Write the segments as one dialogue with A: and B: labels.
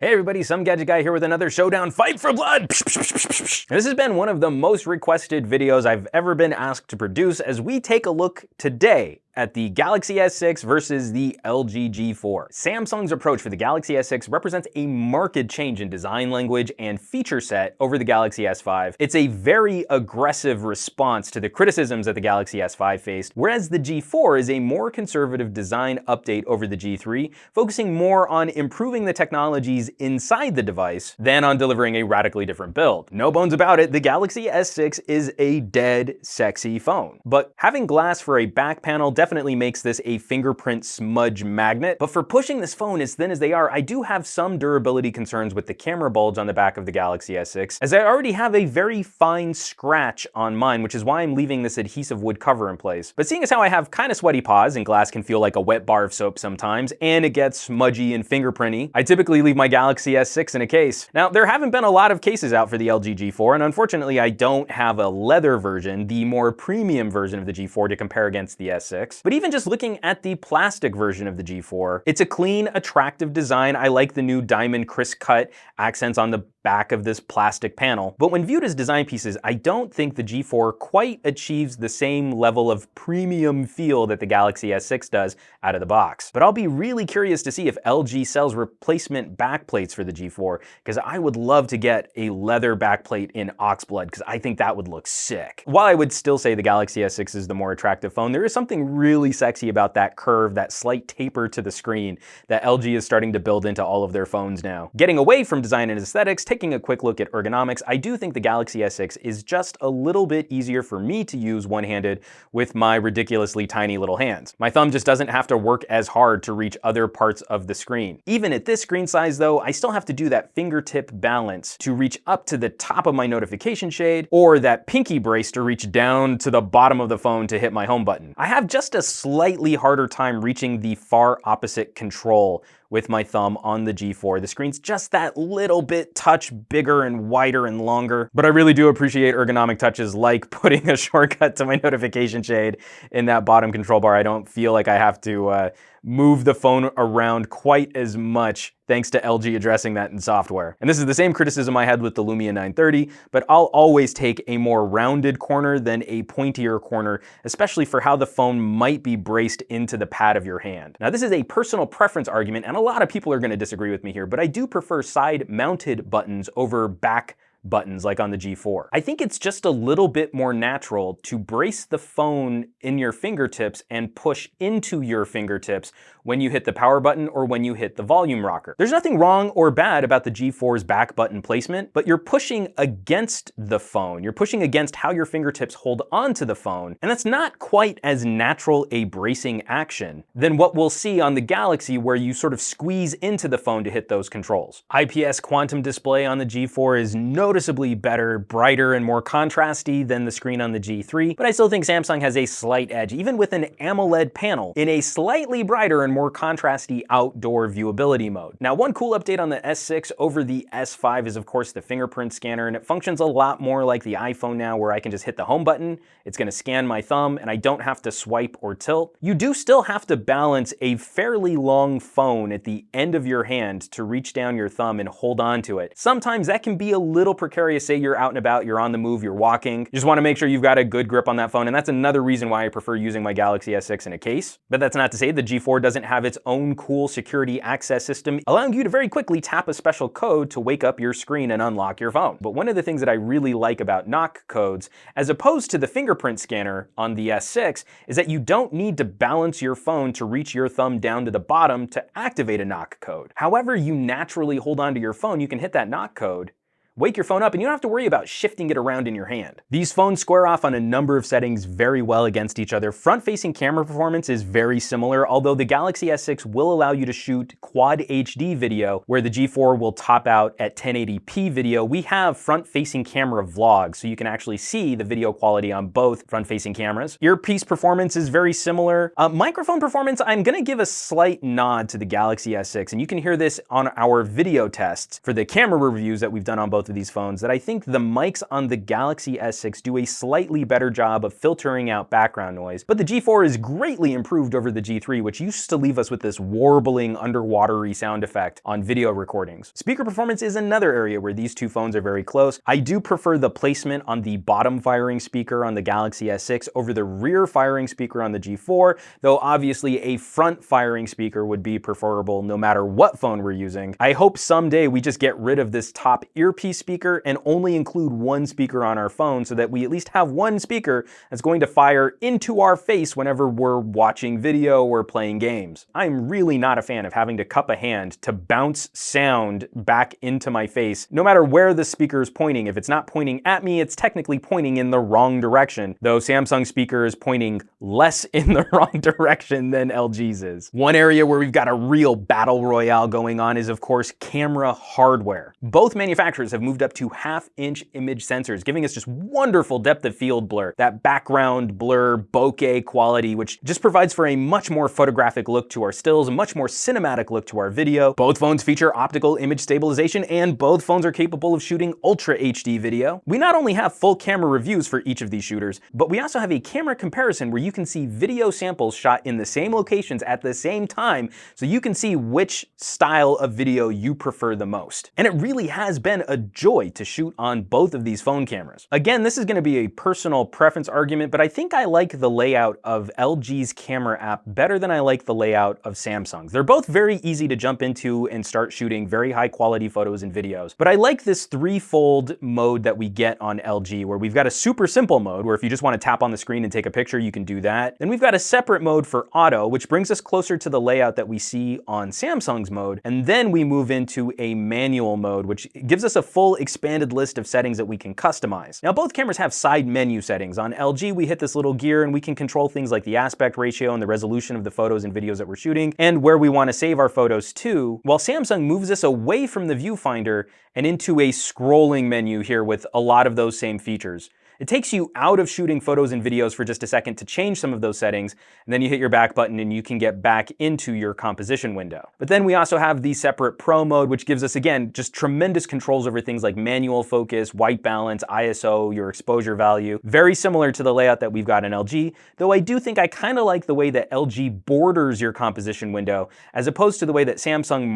A: Hey everybody, some gadget guy here with another showdown fight for blood. This has been one of the most requested videos I've ever been asked to produce as we take a look today at the Galaxy S6 versus the LG G4. Samsung's approach for the Galaxy S6 represents a marked change in design language and feature set over the Galaxy S5. It's a very aggressive response to the criticisms that the Galaxy S5 faced, whereas the G4 is a more conservative design update over the G3, focusing more on improving the technologies inside the device than on delivering a radically different build. No bones about it, the Galaxy S6 is a dead sexy phone. But having glass for a back panel definitely makes this a fingerprint smudge magnet. But for pushing this phone as thin as they are, I do have some durability concerns with the camera bulge on the back of the Galaxy S6, as I already have a very fine scratch on mine, which is why I'm leaving this adhesive wood cover in place. But seeing as how I have kind of sweaty paws and glass can feel like a wet bar of soap sometimes, and it gets smudgy and fingerprinty, I typically leave my Galaxy S6 in a case. Now, there haven't been a lot of cases out for the LG G4, and unfortunately I don't have a leather version, the more premium version of the G4 to compare against the S6. But even just looking at the plastic version of the G4, it's a clean, attractive design. I like the new diamond crisp cut accents on the back of this plastic panel. But when viewed as design pieces, I don't think the G4 quite achieves the same level of premium feel that the Galaxy S6 does out of the box. But I'll be really curious to see if LG sells replacement backplates for the G4, because I would love to get a leather backplate in oxblood, because I think that would look sick. While I would still say the Galaxy S6 is the more attractive phone, there is something really sexy about that curve, that slight taper to the screen that LG is starting to build into all of their phones now. Getting away from design and aesthetics, taking a quick look at ergonomics, I do think the Galaxy S6 is just a little bit easier for me to use one-handed with my ridiculously tiny little hands. My thumb just doesn't have to work as hard to reach other parts of the screen. Even at this screen size though, I still have to do that fingertip balance to reach up to the top of my notification shade, or that pinky brace to reach down to the bottom of the phone to hit my home button. I have just a slightly harder time reaching the far opposite control with my thumb on the G4. The screen's just that little bit touch bigger and wider and longer, but I really do appreciate ergonomic touches like putting a shortcut to my notification shade in that bottom control bar. I don't feel like I have to move the phone around quite as much thanks to LG addressing that in software. And this is the same criticism I had with the Lumia 930, but I'll always take a more rounded corner than a pointier corner, especially for how the phone might be braced into the pad of your hand. Now, this is a personal preference argument, and a lot of people are going to disagree with me here, but I do prefer side-mounted buttons over back buttons like on the G4. I think it's just a little bit more natural to brace the phone in your fingertips and push into your fingertips when you hit the power button or when you hit the volume rocker. There's nothing wrong or bad about the G4's back button placement, but you're pushing against the phone. You're pushing against how your fingertips hold onto the phone, and that's not quite as natural a bracing action than what we'll see on the Galaxy, where you sort of squeeze into the phone to hit those controls. IPS quantum display on the G4 is noticeably better, brighter, and more contrasty than the screen on the G3, but I still think Samsung has a slight edge, even with an AMOLED panel, in a slightly brighter and more contrasty outdoor viewability mode. Now, one cool update on the S6 over the S5 is of course the fingerprint scanner, and it functions a lot more like the iPhone now, where I can just hit the home button, it's gonna scan my thumb, and I don't have to swipe or tilt. You do still have to balance a fairly long phone at the end of your hand to reach down your thumb and hold on to it. Sometimes that can be a little precarious. Say you're out and about, you're on the move, you're walking. You just wanna make sure you've got a good grip on that phone, and that's another reason why I prefer using my Galaxy S6 in a case. But that's not to say the G4 doesn't have its own cool security access system, allowing you to very quickly tap a special code to wake up your screen and unlock your phone. But one of the things that I really like about knock codes, as opposed to the fingerprint scanner on the S6, is that you don't need to balance your phone to reach your thumb down to the bottom to activate a knock code. However you naturally hold onto your phone, you can hit that knock code, wake your phone up, and you don't have to worry about shifting it around in your hand. These phones square off on a number of settings very well against each other. Front-facing camera performance is very similar, although the Galaxy S6 will allow you to shoot Quad HD video, where the G4 will top out at 1080p video. We have front-facing camera vlogs, so you can actually see the video quality on both front-facing cameras. Earpiece performance is very similar. Microphone performance, I'm gonna give a slight nod to the Galaxy S6, and you can hear this on our video tests for the camera reviews that we've done on both both of these phones that I think the mics on the Galaxy S6 do a slightly better job of filtering out background noise, but the G4 is greatly improved over the G3, which used to leave us with this warbling, underwatery sound effect on video recordings. Speaker performance is another area where these two phones are very close. I do prefer the placement on the bottom firing speaker on the Galaxy S6 over the rear firing speaker on the G4, though obviously a front firing speaker would be preferable no matter what phone we're using. I hope someday we just get rid of this top earpiece speaker and only include one speaker on our phone so that we at least have one speaker that's going to fire into our face whenever we're watching video or playing games. I'm really not a fan of having to cup a hand to bounce sound back into my face, no matter where the speaker is pointing. If it's not pointing at me, it's technically pointing in the wrong direction, though Samsung speaker is pointing less in the wrong direction than LG's is. One area where we've got a real battle royale going on is, of course, camera hardware. Both manufacturers have moved up to half-inch image sensors, giving us just wonderful depth of field blur, that background blur, bokeh quality, which just provides for a much more photographic look to our stills, a much more cinematic look to our video. Both phones feature optical image stabilization, and both phones are capable of shooting Ultra HD video. We not only have full camera reviews for each of these shooters, but we also have a camera comparison where you can see video samples shot in the same locations at the same time, so you can see which style of video you prefer the most. And it really has been a joy to shoot on both of these phone cameras. Again, this is going to be a personal preference argument, but I think I like the layout of LG's camera app better than I like the layout of Samsung's. They're both very easy to jump into and start shooting very high quality photos and videos, but I like this threefold mode that we get on LG, where we've got a super simple mode where if you just want to tap on the screen and take a picture, you can do that. Then we've got a separate mode for auto, which brings us closer to the layout that we see on Samsung's mode. And then we move into a manual mode, which gives us a full expanded list of settings that we can customize. Now, both cameras have side menu settings. On LG, we hit this little gear and we can control things like the aspect ratio and the resolution of the photos and videos that we're shooting, and where we want to save our photos to, while Samsung moves us away from the viewfinder and into a scrolling menu here with a lot of those same features. It takes you out of shooting photos and videos for just a second to change some of those settings, and then you hit your back button and you can get back into your composition window. But then we also have the separate Pro mode, which gives us, again, just tremendous controls over things like manual focus, white balance, ISO, your exposure value. Very similar to the layout that we've got in LG, though I do think I kind of like the way that LG borders your composition window, as opposed to the way that Samsung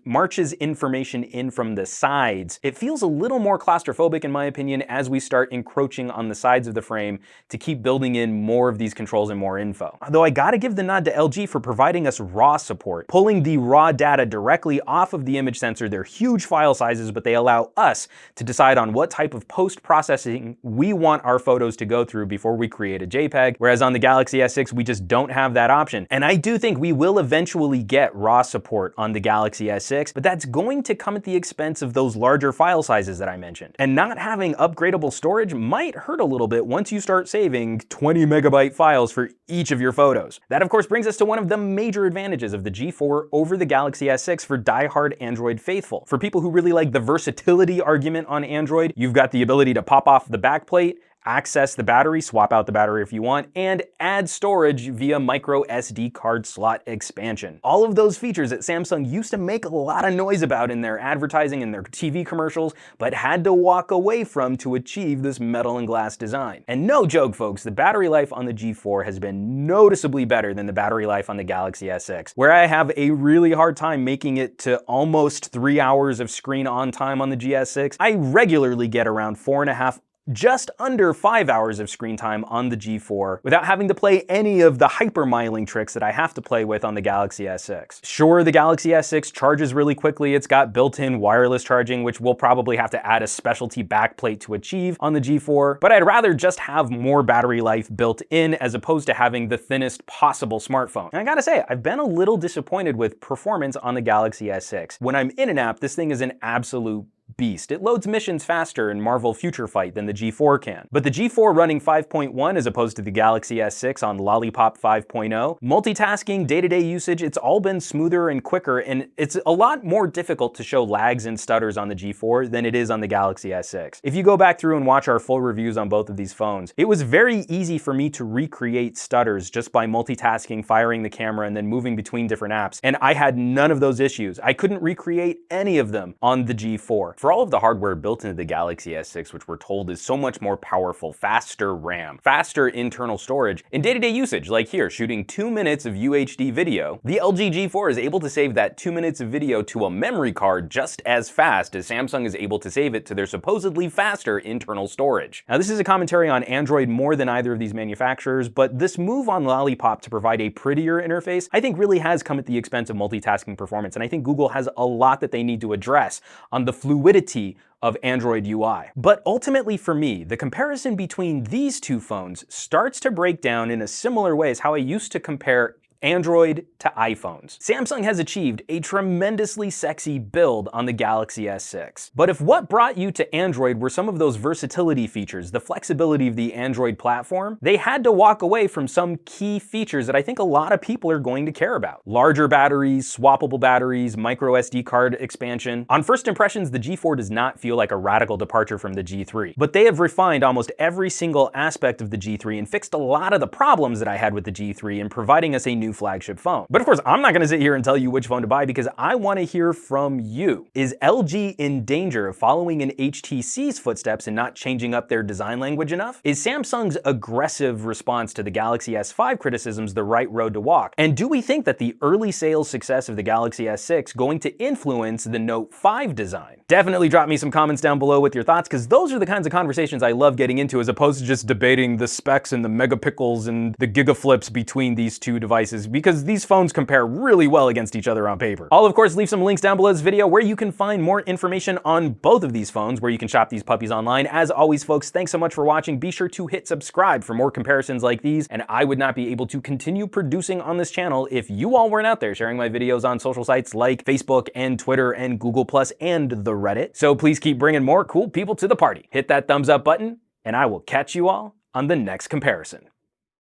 A: marches information in from the sides. It feels a little more claustrophobic, in my opinion, as we start encroaching on the sides of the frame to keep building in more of these controls and more info. Though I gotta give the nod to LG for providing us RAW support, pulling the raw data directly off of the image sensor. They're huge file sizes, but they allow us to decide on what type of post-processing we want our photos to go through before we create a JPEG, whereas on the Galaxy S6, we just don't have that option. And I do think we will eventually get RAW support on the Galaxy S6, but that's going to come at the expense of those larger file sizes that I mentioned. And not having upgradable storage might hurt a little bit once you start saving 20 megabyte files for each of your photos. That, of course, brings us to one of the major advantages of the G4 over the Galaxy S6 for diehard Android faithful. For people who really like the versatility argument on Android, you've got the ability to pop off the backplate, access the battery, swap out the battery if you want, and add storage via micro SD card slot expansion. All of those features that Samsung used to make a lot of noise about in their advertising and their TV commercials, but had to walk away from to achieve this metal and glass design. And no joke, folks, the battery life on the G4 has been noticeably better than the battery life on the Galaxy S6, where I have a really hard time making it to almost 3 hours of screen on time on the GS6. I regularly get around 4.5, just under 5 hours of screen time on the G4 without having to play any of the hypermiling tricks that I have to play with on the Galaxy S6. Sure, the Galaxy S6 charges really quickly. It's got built-in wireless charging, which we'll probably have to add a specialty backplate to achieve on the G4, but I'd rather just have more battery life built in as opposed to having the thinnest possible smartphone. And I gotta say, I've been a little disappointed with performance on the Galaxy S6. When I'm in an app, this thing is an absolute beast. It loads missions faster in Marvel Future Fight than the G4 can. But the G4 running 5.1 as opposed to the Galaxy S6 on Lollipop 5.0, multitasking, day-to-day usage, it's all been smoother and quicker, and it's a lot more difficult to show lags and stutters on the G4 than it is on the Galaxy S6. If you go back through and watch our full reviews on both of these phones, it was very easy for me to recreate stutters just by multitasking, firing the camera, and then moving between different apps, and I had none of those issues. I couldn't recreate any of them on the G4. For all of the hardware built into the Galaxy S6, which we're told is so much more powerful, faster RAM, faster internal storage, in day-to-day usage, like here, shooting 2 minutes of UHD video, the LG G4 is able to save that 2 minutes of video to a memory card just as fast as Samsung is able to save it to their supposedly faster internal storage. Now, this is a commentary on Android more than either of these manufacturers, but this move on Lollipop to provide a prettier interface, I think really has come at the expense of multitasking performance, and I think Google has a lot that they need to address on the fluidity of Android UI. But ultimately for me, the comparison between these two phones starts to break down in a similar way as how I used to compare Android to iPhones. Samsung has achieved a tremendously sexy build on the Galaxy S6. But if what brought you to Android were some of those versatility features, the flexibility of the Android platform, they had to walk away from some key features that I think a lot of people are going to care about. Larger batteries, swappable batteries, micro SD card expansion. On first impressions, the G4 does not feel like a radical departure from the G3, but they have refined almost every single aspect of the G3 and fixed a lot of the problems that I had with the G3 in providing us a new flagship phone. But of course, I'm not gonna sit here and tell you which phone to buy because I wanna hear from you. Is LG in danger of following in HTC's footsteps and not changing up their design language enough? Is Samsung's aggressive response to the Galaxy S5 criticisms the right road to walk? And do we think that the early sales success of the Galaxy S6 going to influence the Note 5 design? Definitely drop me some comments down below with your thoughts, because those are the kinds of conversations I love getting into, as opposed to just debating the specs and the megapixels and the gigaflips between these two devices, because these phones compare really well against each other on paper. I'll of course leave some links down below this video where you can find more information on both of these phones, where you can shop these puppies online. As always, folks, thanks so much for watching. Be sure to hit subscribe for more comparisons like these, and I would not be able to continue producing on this channel if you all weren't out there sharing my videos on social sites like Facebook and Twitter and Google+ and the Reddit. So please keep bringing more cool people to the party. Hit that thumbs up button, and I will catch you all on the next comparison.